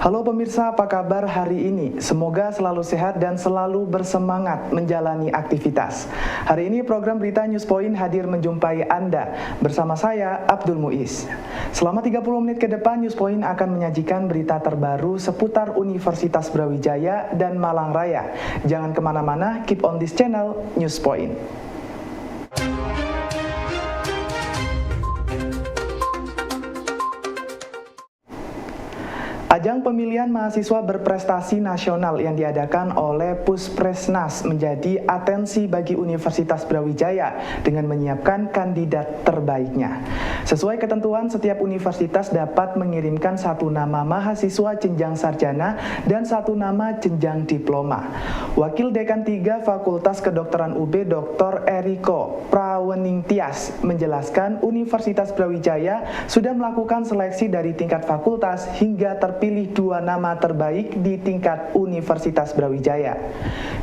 Halo pemirsa, apa kabar hari ini? Semoga selalu sehat dan selalu bersemangat menjalani aktivitas. Hari ini program Berita Newspoint hadir menjumpai Anda bersama saya, Abdul Muiz. Selama 30 menit ke depan, Newspoint akan menyajikan berita terbaru seputar Universitas Brawijaya dan Malang Raya. Jangan kemana-mana, keep on this channel, Newspoint. Ajang pemilihan mahasiswa berprestasi nasional yang diadakan oleh Puspresnas menjadi atensi bagi Universitas Brawijaya dengan menyiapkan kandidat terbaiknya. Sesuai ketentuan, setiap universitas dapat mengirimkan satu nama mahasiswa jenjang sarjana dan satu nama jenjang diploma. Wakil Dekan 3 Fakultas Kedokteran UB Dr. Eriko Praweningtyas menjelaskan Universitas Brawijaya sudah melakukan seleksi dari tingkat fakultas hingga terpilih 2 nama terbaik di tingkat Universitas Brawijaya.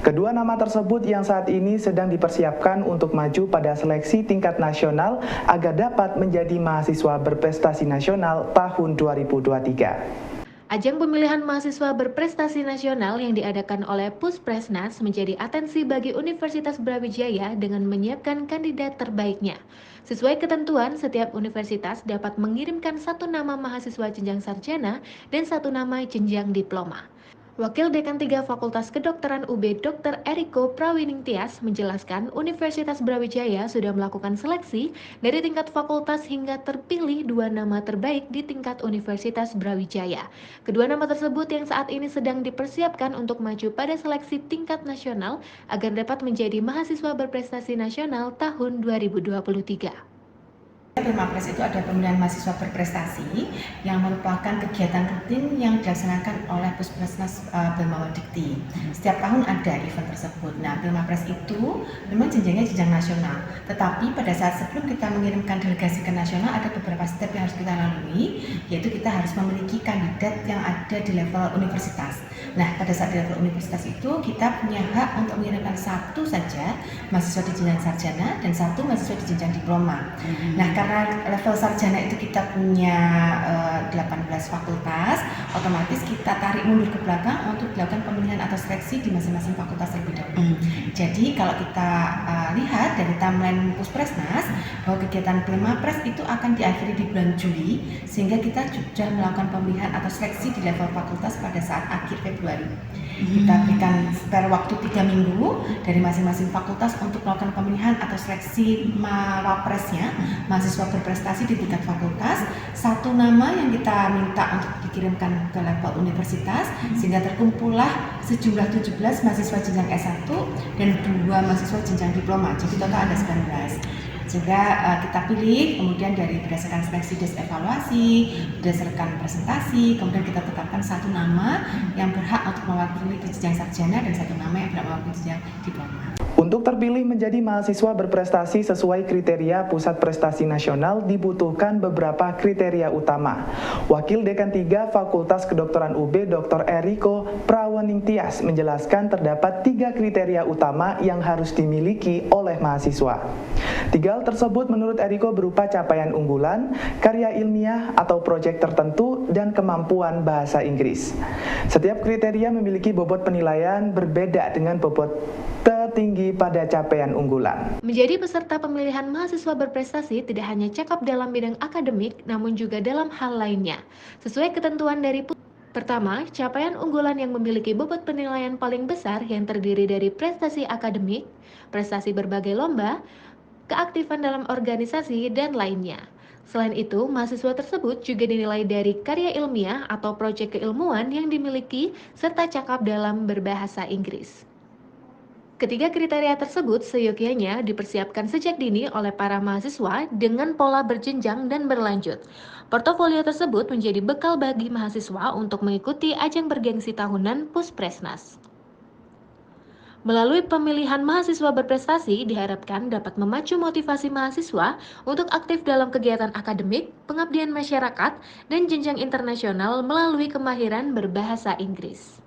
Kedua nama tersebut yang saat ini sedang dipersiapkan untuk maju pada seleksi tingkat nasional agar dapat menjadi mahasiswa berprestasi nasional tahun 2023. Ajang pemilihan mahasiswa berprestasi nasional yang diadakan oleh Puspresnas menjadi atensi bagi Universitas Brawijaya dengan menyiapkan kandidat terbaiknya. Sesuai ketentuan, setiap universitas dapat mengirimkan satu nama mahasiswa jenjang sarjana dan satu nama jenjang diploma. Wakil Dekan 3 Fakultas Kedokteran UB Dr. Eriko Praweningtyas menjelaskan Universitas Brawijaya sudah melakukan seleksi dari tingkat fakultas hingga terpilih 2 nama terbaik di tingkat Universitas Brawijaya. Kedua nama tersebut yang saat ini sedang dipersiapkan untuk maju pada seleksi tingkat nasional agar dapat menjadi mahasiswa berprestasi nasional tahun 2023. Pilmapres itu ada pemilihan mahasiswa berprestasi yang merupakan kegiatan rutin yang dilaksanakan oleh Puspresnas Dikti. Setiap tahun ada event tersebut. Nah, Pilmapres itu memang jenjangnya jenjang nasional. Tetapi pada saat sebelum kita mengirimkan delegasi ke nasional ada beberapa step yang harus kita lalui, yaitu kita harus memiliki kandidat yang ada di level universitas. Nah, pada saat di level universitas itu kita punya hak untuk mengirimkan satu saja mahasiswa di jenjang sarjana dan satu mahasiswa di jenjang diploma. Nah, karena level sarjana itu kita punya 18 fakultas, otomatis kita tarik mundur ke belakang untuk dilakukan pemilihan atau seleksi di masing-masing fakultas terlebih dahulu. Jadi kalau kita lihat dari timeline Puspresnas bahwa kegiatan Pilmapres itu akan diakhiri di bulan Juli, sehingga kita sudah melakukan pemilihan atau seleksi di level fakultas pada saat akhir Februari. Kita berikan spare waktu 3 minggu dari masing-masing fakultas untuk melakukan pemilihan atau seleksi mawapresnya, mahasiswa berprestasi di tingkat fakultas. Satu nama yang kita minta untuk dikirimkan ke level universitas, sehingga terkumpullah sejumlah 17 mahasiswa jenjang S1 dan 2 mahasiswa jenjang diploma, jadi total ada 19. Sehingga kita pilih, kemudian dari berdasarkan seleksi des evaluasi, berdasarkan presentasi, kemudian kita tetapkan satu nama yang berhak untuk mewakili di jenjang sarjana dan satu nama yang berhak mewakili jenjang diploma. Untuk terpilih menjadi mahasiswa berprestasi sesuai kriteria Pusat Prestasi Nasional dibutuhkan beberapa kriteria utama. Wakil Dekan 3 Fakultas Kedokteran UB Dr. Eriko Praweningtyas menjelaskan terdapat 3 kriteria utama yang harus dimiliki oleh mahasiswa. 3 hal tersebut menurut Eriko berupa capaian unggulan, karya ilmiah atau proyek tertentu, dan kemampuan bahasa Inggris. Setiap kriteria memiliki bobot penilaian berbeda dengan bobot tertinggi pada capaian unggulan. Menjadi peserta pemilihan mahasiswa berprestasi tidak hanya cakap dalam bidang akademik, namun juga dalam hal lainnya. Sesuai ketentuan dari Pertama, capaian unggulan yang memiliki bobot penilaian paling besar yang terdiri dari prestasi akademik, prestasi berbagai lomba, keaktifan dalam organisasi, dan lainnya. Selain itu, mahasiswa tersebut juga dinilai dari karya ilmiah atau proyek keilmuan yang dimiliki serta cakap dalam berbahasa Inggris. Ketiga kriteria tersebut seyogyanya dipersiapkan sejak dini oleh para mahasiswa dengan pola berjenjang dan berlanjut. Portofolio tersebut menjadi bekal bagi mahasiswa untuk mengikuti ajang bergengsi tahunan Puspresnas. Melalui pemilihan mahasiswa berprestasi diharapkan dapat memacu motivasi mahasiswa untuk aktif dalam kegiatan akademik, pengabdian masyarakat, dan jenjang internasional melalui kemahiran berbahasa Inggris.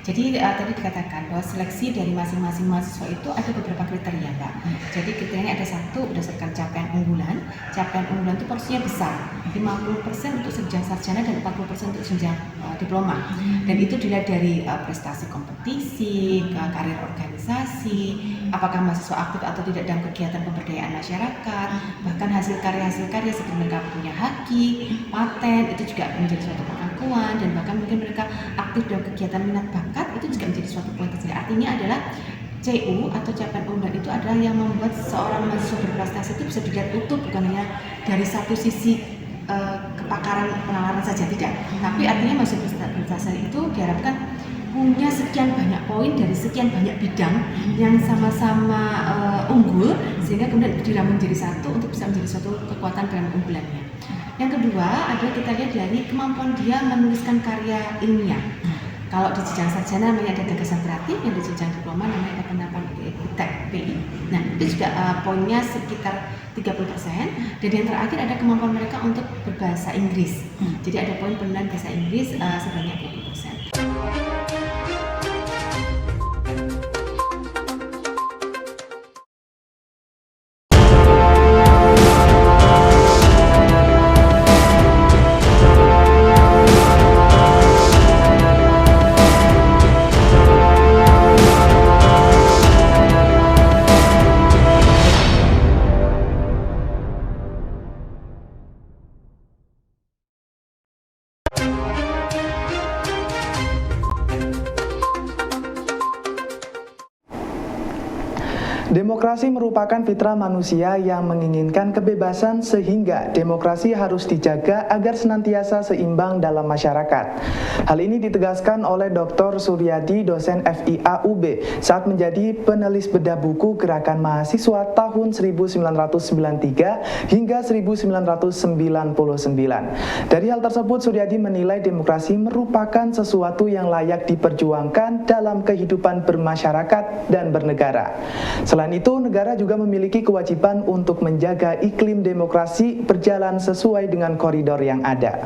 Jadi tadi dikatakan bahwa seleksi dari masing-masing mahasiswa itu ada beberapa kriteria, Pak. Jadi kriterianya ada satu berdasarkan capaian unggulan. Capaian unggulan itu porsinya besar, 50% untuk jenjang sarjana dan 40% untuk jenjang diploma. Dan itu dilihat dari prestasi kompetisi, karir organisasi, apakah mahasiswa aktif atau tidak dalam kegiatan pemberdayaan masyarakat, bahkan hasil karya seperti mereka punya haki, paten, itu juga menjadi suatu pengakuan, dan bahkan mungkin mereka aktif dalam kegiatan minat bakat, itu juga menjadi suatu poin kecil. Artinya adalah CU atau capaian unggulan itu adalah yang membuat seorang mahasiswa berprestasi itu bisa dilihat utuh, bukan hanya dari satu sisi kepakaran pengalaman saja, tidak. Tapi artinya mahasiswa berprestasi itu diharapkan punya sekian banyak poin dari sekian banyak bidang yang sama-sama unggul, sehingga kemudian itu dirambung menjadi satu untuk bisa menjadi suatu kekuatan dalam unggulannya. Yang kedua adalah kita lihat dari kemampuan dia menuliskan karya ilmiah. Kalau di jenjang sarjana namanya ada gagasan kreatif, yang di jenjang diploma namanya ada penerapan PI. Nah, itu juga poinnya sekitar 30%. Dan yang terakhir ada kemampuan mereka untuk berbahasa Inggris. Jadi ada poin penilaian bahasa Inggris sebanyak 20%. Demokrasi merupakan fitrah manusia yang menginginkan kebebasan, sehingga demokrasi harus dijaga agar senantiasa seimbang dalam masyarakat. Hal ini ditegaskan oleh Dr. Suryadi, dosen FIA UB, saat menjadi penulis bedah buku Gerakan Mahasiswa tahun 1993 hingga 1999. Dari hal tersebut, Suryadi menilai demokrasi merupakan sesuatu yang layak diperjuangkan dalam kehidupan bermasyarakat dan bernegara. Selain itu, negara juga memiliki kewajiban untuk menjaga iklim demokrasi berjalan sesuai dengan koridor yang ada.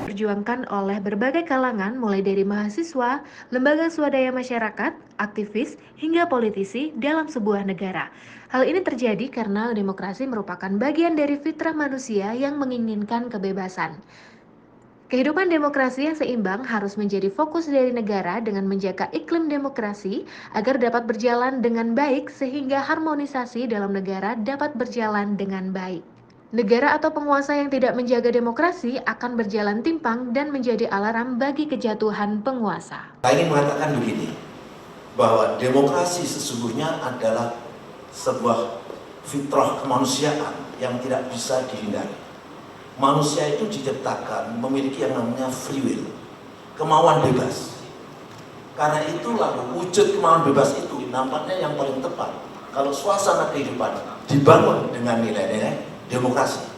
Diperjuangkan oleh berbagai kalangan, mulai dari mahasiswa, lembaga swadaya masyarakat, aktivis, hingga politisi dalam sebuah negara. Hal ini terjadi karena demokrasi merupakan bagian dari fitrah manusia yang menginginkan kebebasan. Kehidupan demokrasi yang seimbang harus menjadi fokus dari negara dengan menjaga iklim demokrasi agar dapat berjalan dengan baik, sehingga harmonisasi dalam negara dapat berjalan dengan baik. Negara atau penguasa yang tidak menjaga demokrasi akan berjalan timpang dan menjadi alarm bagi kejatuhan penguasa. Saya ingin mengatakan begini, bahwa demokrasi sesungguhnya adalah sebuah fitrah kemanusiaan yang tidak bisa dihindari. Manusia itu diciptakan memiliki yang namanya free will, kemauan bebas. Karena itulah wujud kemauan bebas itu nampaknya yang paling tepat kalau suasana kehidupan dibangun dengan nilai-nilai demokrasi.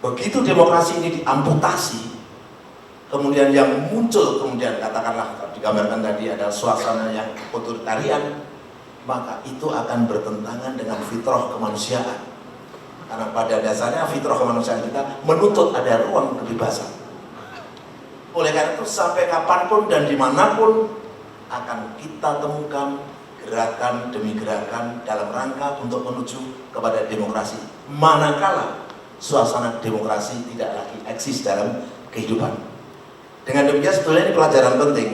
Begitu demokrasi ini diamputasi, kemudian yang muncul kemudian katakanlah digambarkan tadi adalah suasana yang otoritarian, maka itu akan bertentangan dengan fitrah kemanusiaan. Karena pada dasarnya fitrah kemanusiaan kita menuntut ada ruang kebebasan. Oleh karena itu sampai kapanpun dan dimanapun akan kita temukan gerakan demi gerakan dalam rangka untuk menuju kepada demokrasi. Manakala suasana demokrasi tidak lagi eksis dalam kehidupan. Dengan demikian sebetulnya ini pelajaran penting.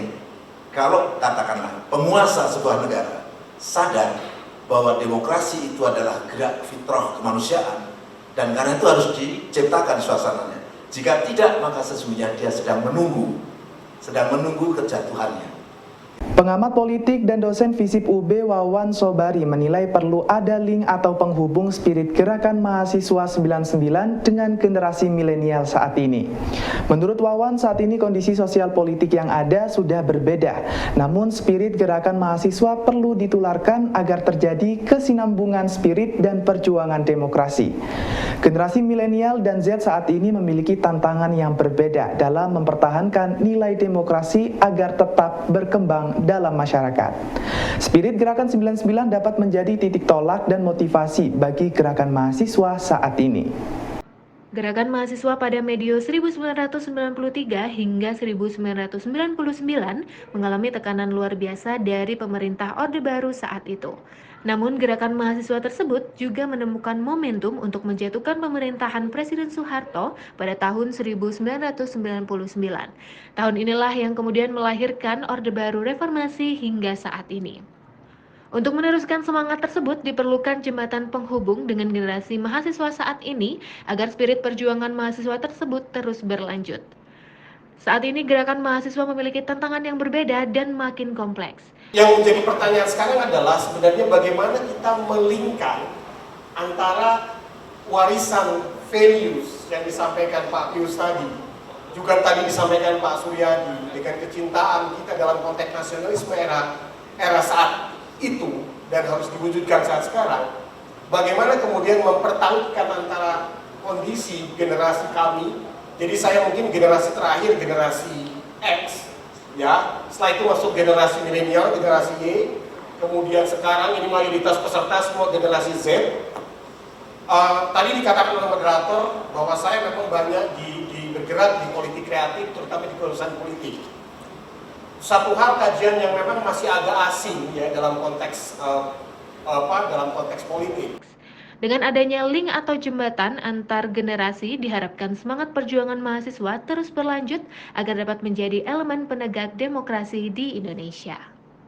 Kalau katakanlah penguasa sebuah negara sadar bahwa demokrasi itu adalah gerak fitrah kemanusiaan, dan karena itu harus diciptakan suasananya. Jika tidak, maka sesungguhnya dia sedang menunggu kejatuhannya. Pengamat politik dan dosen FISIP UB Wawan Sobari menilai perlu ada link atau penghubung spirit gerakan mahasiswa 99 dengan generasi milenial saat ini. Menurut Wawan, saat ini kondisi sosial politik yang ada sudah berbeda. Namun spirit gerakan mahasiswa perlu ditularkan agar terjadi kesinambungan spirit dan perjuangan demokrasi. Generasi milenial dan Z saat ini memiliki tantangan yang berbeda dalam mempertahankan nilai demokrasi agar tetap berkembang dalam masyarakat. Spirit Gerakan 99 dapat menjadi titik tolak dan motivasi bagi gerakan mahasiswa saat ini. Gerakan mahasiswa pada medio 1993 hingga 1999 mengalami tekanan luar biasa dari pemerintah Orde Baru saat itu. Namun gerakan mahasiswa tersebut juga menemukan momentum untuk menjatuhkan pemerintahan Presiden Soeharto pada tahun 1999. Tahun inilah yang kemudian melahirkan Orde Baru Reformasi hingga saat ini. Untuk meneruskan semangat tersebut diperlukan jembatan penghubung dengan generasi mahasiswa saat ini agar spirit perjuangan mahasiswa tersebut terus berlanjut. Saat ini gerakan mahasiswa memiliki tantangan yang berbeda dan makin kompleks. Yang menjadi pertanyaan sekarang adalah sebenarnya bagaimana kita melingkar antara warisan values yang disampaikan Pak Pius tadi, juga tadi disampaikan Pak Suryadi, dengan kecintaan kita dalam konteks nasionalisme era saat itu dan harus diwujudkan saat sekarang. Bagaimana kemudian mempertautkan antara kondisi generasi kami, jadi saya mungkin generasi terakhir, generasi X, ya, setelah itu masuk generasi milenial, generasi Y, kemudian sekarang ini mayoritas peserta semua generasi Z. Tadi dikatakan oleh moderator bahwa saya memang banyak bergerak di politik kreatif, terutama di urusan politik. Satu hal kajian yang memang masih agak asing ya dalam konteks politik. Dengan adanya link atau jembatan antar generasi, diharapkan semangat perjuangan mahasiswa terus berlanjut agar dapat menjadi elemen penegak demokrasi di Indonesia.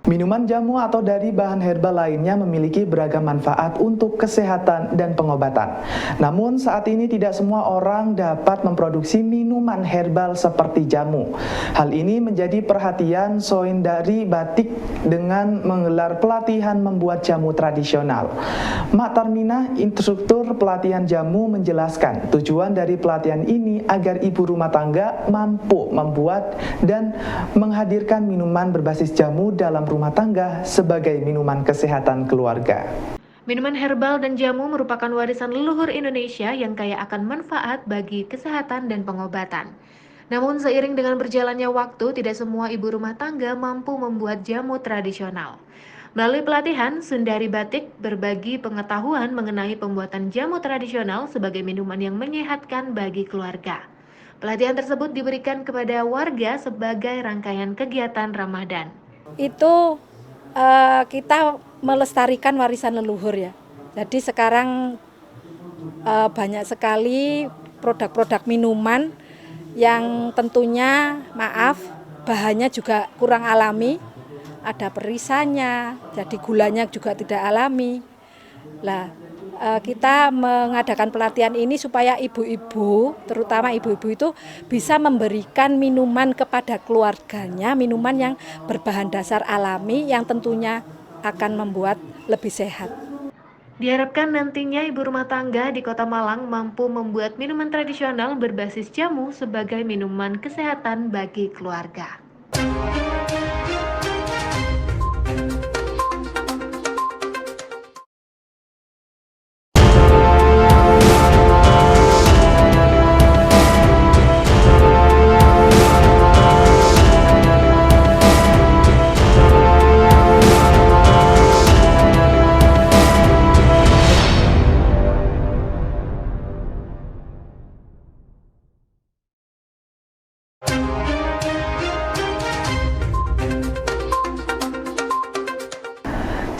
Minuman jamu atau dari bahan herbal lainnya memiliki beragam manfaat untuk kesehatan dan pengobatan. Namun saat ini tidak semua orang dapat memproduksi minuman herbal seperti jamu. Hal ini menjadi perhatian Soindari Batik dengan menggelar pelatihan membuat jamu tradisional. Mak Tarmina, instruktur pelatihan jamu, menjelaskan tujuan dari pelatihan ini agar ibu rumah tangga mampu membuat dan menghadirkan minuman berbasis jamu dalam rumah tangga sebagai minuman kesehatan keluarga. Minuman herbal dan jamu merupakan warisan leluhur Indonesia yang kaya akan manfaat bagi kesehatan dan pengobatan. Namun seiring dengan berjalannya waktu, tidak semua ibu rumah tangga mampu membuat jamu tradisional. Melalui pelatihan, Sundari Batik berbagi pengetahuan mengenai pembuatan jamu tradisional sebagai minuman yang menyehatkan bagi keluarga. Pelatihan tersebut diberikan kepada warga sebagai rangkaian kegiatan Ramadan. Itu kita melestarikan warisan leluhur ya. Jadi sekarang banyak sekali produk-produk minuman yang tentunya bahannya juga kurang alami, ada perisannya, jadi gulanya juga tidak alami. Kita mengadakan pelatihan ini supaya ibu-ibu, terutama ibu-ibu itu bisa memberikan minuman kepada keluarganya, minuman yang berbahan dasar alami yang tentunya akan membuat lebih sehat. Diharapkan nantinya ibu rumah tangga di Kota Malang mampu membuat minuman tradisional berbasis jamu sebagai minuman kesehatan bagi keluarga.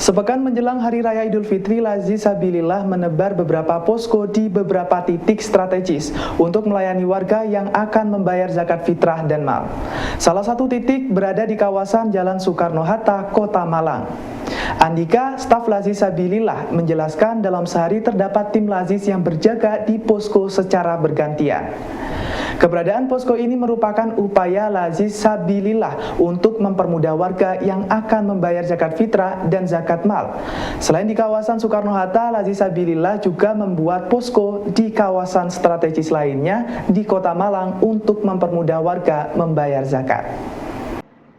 Sepekan menjelang Hari Raya Idul Fitri, Lazi Sabilillah menebar beberapa posko di beberapa titik strategis untuk melayani warga yang akan membayar zakat fitrah dan mal. Salah satu titik berada di kawasan Jalan Soekarno-Hatta, Kota Malang. Andika, staf Lazi Sabilillah, menjelaskan dalam sehari terdapat tim Lazis yang berjaga di posko secara bergantian. Keberadaan posko ini merupakan upaya Lazi Sabilillah untuk mempermudah warga yang akan membayar zakat fitrah dan zakat mal. Selain di kawasan Soekarno-Hatta, Lazi Sabilillah juga membuat posko di kawasan strategis lainnya di Kota Malang untuk mempermudah warga membayar zakat.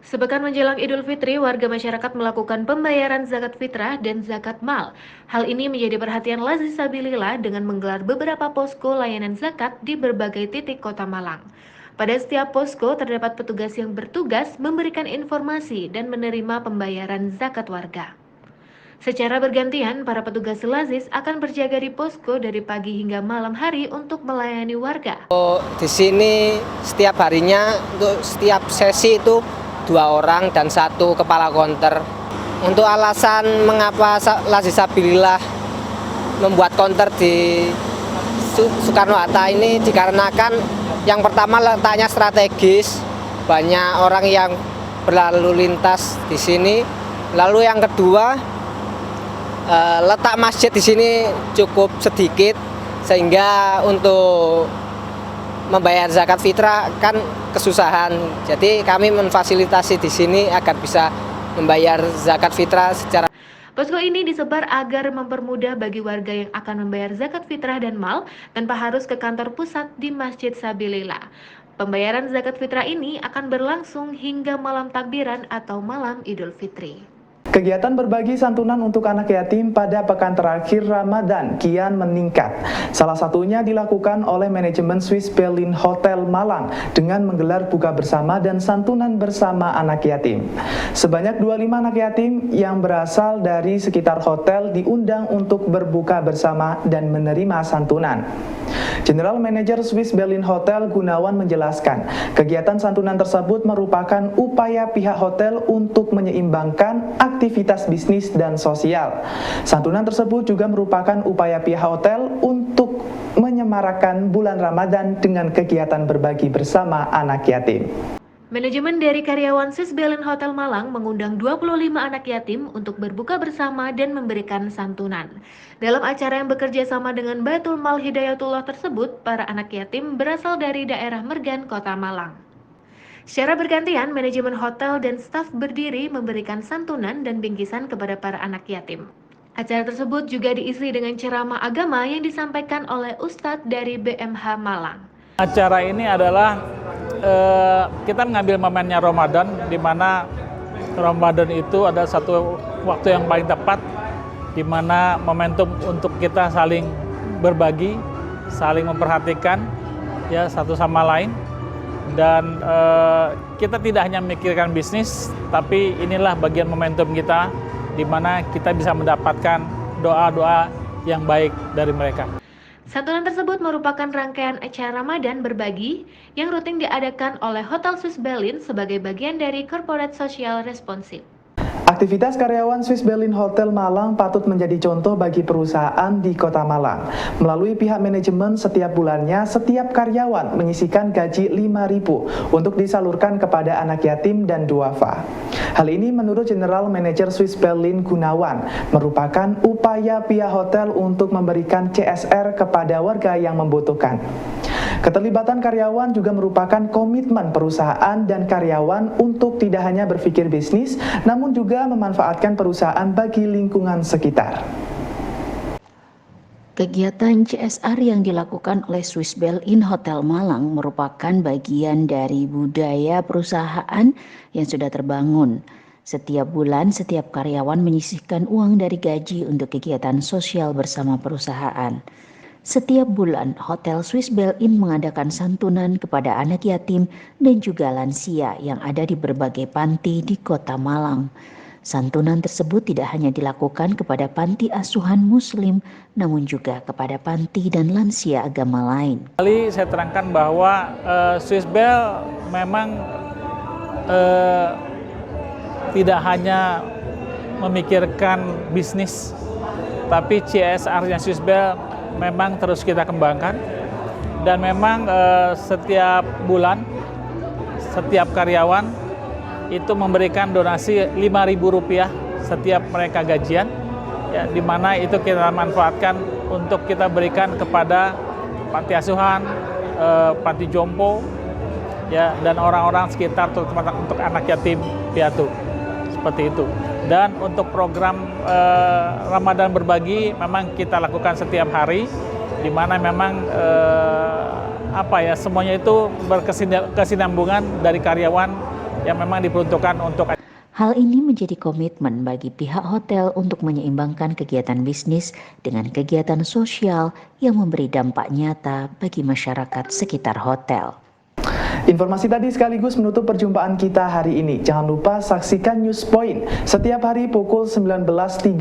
Sepekan menjelang Idul Fitri, warga masyarakat melakukan pembayaran zakat fitrah dan zakat mal. Hal ini menjadi perhatian Lazi Sabilillah dengan menggelar beberapa posko layanan zakat di berbagai titik Kota Malang. Pada setiap posko terdapat petugas yang bertugas memberikan informasi dan menerima pembayaran zakat warga. Secara bergantian, para petugas Lazis akan berjaga di posko dari pagi hingga malam hari untuk melayani warga. Di sini setiap harinya untuk setiap sesi itu 2 orang dan 1 kepala konter. Untuk alasan mengapa Lazis Sabilillah membuat konter di Soekarno-Hatta ini dikarenakan yang pertama letaknya strategis, banyak orang yang berlalu lintas di sini. Lalu yang kedua, letak masjid di sini cukup sedikit sehingga untuk membayar zakat fitrah kan kesusahan. Jadi kami memfasilitasi di sini agar bisa membayar zakat fitrah secara. Posko ini disebar agar mempermudah bagi warga yang akan membayar zakat fitrah dan mal tanpa harus ke kantor pusat di Masjid Sabilillah. Pembayaran zakat fitrah ini akan berlangsung hingga malam takbiran atau malam Idul Fitri. Kegiatan berbagi santunan untuk anak yatim pada pekan terakhir Ramadan kian meningkat. Salah satunya dilakukan oleh manajemen Swiss Berlin Hotel Malang dengan menggelar buka bersama dan santunan bersama anak yatim. Sebanyak 25 anak yatim yang berasal dari sekitar hotel diundang untuk berbuka bersama dan menerima santunan. General Manager Swiss Berlin Hotel Gunawan menjelaskan, kegiatan santunan tersebut merupakan upaya pihak hotel untuk menyeimbangkan aktivitas bisnis dan sosial. Santunan tersebut juga merupakan upaya pihak hotel untuk menyemarakan bulan Ramadan dengan kegiatan berbagi bersama anak yatim. Manajemen dari karyawan Swiss Berlin Hotel Malang mengundang 25 anak yatim untuk berbuka bersama dan memberikan santunan. Dalam acara yang bekerja sama dengan Baitul Mal Hidayatullah tersebut, para anak yatim berasal dari daerah Mergan, Kota Malang. Secara bergantian, manajemen hotel dan staf berdiri memberikan santunan dan bingkisan kepada para anak yatim. Acara tersebut juga diisi dengan ceramah agama yang disampaikan oleh Ustadz dari BMH Malang. Acara ini adalah kita mengambil momennya Ramadan, di mana Ramadan itu ada satu waktu yang paling tepat, di mana momentum untuk kita saling berbagi, saling memperhatikan ya satu sama lain, dan kita tidak hanya memikirkan bisnis, tapi inilah bagian momentum kita, di mana kita bisa mendapatkan doa-doa yang baik dari mereka. Santunan tersebut merupakan rangkaian acara Ramadan berbagi yang rutin diadakan oleh Hotel Swiss Berlin sebagai bagian dari Corporate Social Responsive. Aktivitas karyawan Swiss Berlin Hotel Malang patut menjadi contoh bagi perusahaan di Kota Malang. Melalui pihak manajemen setiap bulannya, setiap karyawan menyisihkan gaji 5.000 untuk disalurkan kepada anak yatim dan duafa. Hal ini menurut General Manager Swiss Berlin Gunawan merupakan upaya pihak hotel untuk memberikan CSR kepada warga yang membutuhkan. Keterlibatan karyawan juga merupakan komitmen perusahaan dan karyawan untuk tidak hanya berpikir bisnis, namun juga memanfaatkan perusahaan bagi lingkungan sekitar. Kegiatan CSR yang dilakukan oleh Swiss Berlin Hotel Malang merupakan bagian dari budaya perusahaan yang sudah terbangun. Setiap bulan, setiap karyawan menyisihkan uang dari gaji untuk kegiatan sosial bersama perusahaan. Setiap bulan, Hotel Swiss Berlin mengadakan santunan kepada anak yatim dan juga lansia yang ada di berbagai panti di Kota Malang. Santunan tersebut tidak hanya dilakukan kepada panti asuhan Muslim, namun juga kepada panti dan lansia agama lain. Kali saya terangkan bahwa Swiss Bell memang tidak hanya memikirkan bisnis, tapi CSR-nya Swiss Bell memang terus kita kembangkan, dan memang setiap bulan setiap karyawan itu memberikan donasi Rp5.000 setiap mereka gajian, ya, di mana itu kita manfaatkan untuk kita berikan kepada panti asuhan, panti jompo, ya, dan orang-orang sekitar untuk anak yatim piatu, seperti itu. Dan untuk program Ramadan berbagi memang kita lakukan setiap hari, di mana memang semuanya itu berkesinambungan dari karyawan yang memang diperuntukkan untuk. Hal ini menjadi komitmen bagi pihak hotel untuk menyeimbangkan kegiatan bisnis dengan kegiatan sosial yang memberi dampak nyata bagi masyarakat sekitar hotel. Informasi tadi sekaligus menutup perjumpaan kita hari ini. Jangan lupa saksikan News Point setiap hari pukul 19.30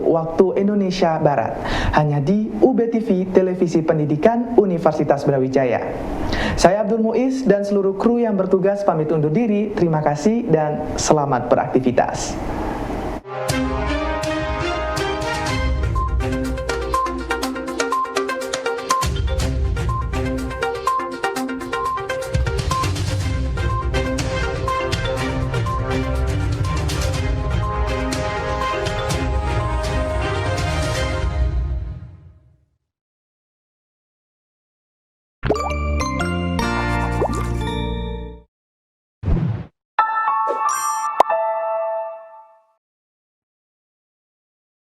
waktu Indonesia Barat. Hanya di UBTV Televisi Pendidikan Universitas Brawijaya. Saya Abdul Muiz dan seluruh kru yang bertugas pamit undur diri. Terima kasih dan selamat beraktivitas.